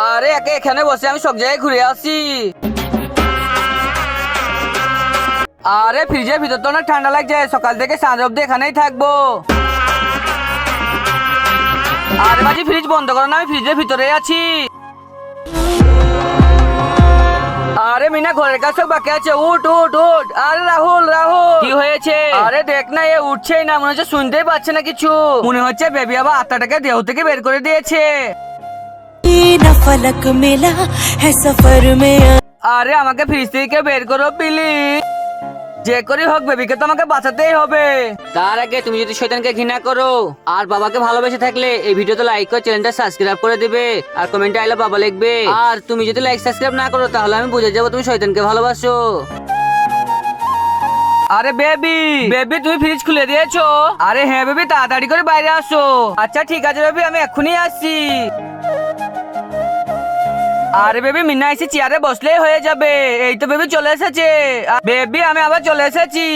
আরে একে এখানে বসে আমি সব জায়গায় ঘুরে আসি। আরে ফ্রিজের ভিতর তো অনেক ঠান্ডা লাগছে, সকাল থেকে সাঁঝ অব্দি এখানেই থাকবো। আরে বাজি ফ্রিজ বন্ধ করো না, আমি ফ্রিজের ভিতরে আছি। আরে মিনা ঘরের কাছে বাকি আছে, উঠ উঠ উঠ। আরে রাহুল রাহুল কি হয়েছে? আরে দেখ না, এ উঠছেই না, মনে হচ্ছে শুনতেই পাচ্ছে না কিছু। মনে হচ্ছে বেবি আবার আত্মাটাকে দেহ থেকে বের করে দিয়েছে। फलक मिला है सफर में। আরে আমাকে ফ্রিজ থেকে বের করো প্লিজ, যে করে হোক বেবিকে তো আমাকে বাঁচাতেই হবে। তার আগে তুমি যদি শয়তানকে ঘৃণা করো আর বাবাকে ভালোবেসে থাকলে এই ভিডিওতে লাইক করে চ্যানেলটা সাবস্ক্রাইব করে দিবে আর কমেন্টে আই লাভ বাবা লিখবে। আর তুমি যদি লাইক সাবস্ক্রাইব না করো তাহলে আমি বুঝে যাবো তুমি শয়তানকে ভালোবাসো। আরে বেবি বেবি তুমি ফ্রিজ খুলে দিয়েছো? আরে হ্যাঁ বেবি, তাড়াতাড়ি করে বাইরে আসো। আচ্ছা ঠিক আছে বেবি, আমি এক্ষুনি আসছি। আরে বেবি মিনা এসে চেয়ারে বসলেই হয়ে যাবে। এই তো বেবি চলে এসেছে। বেবি আমি আবার চলে এসেছি।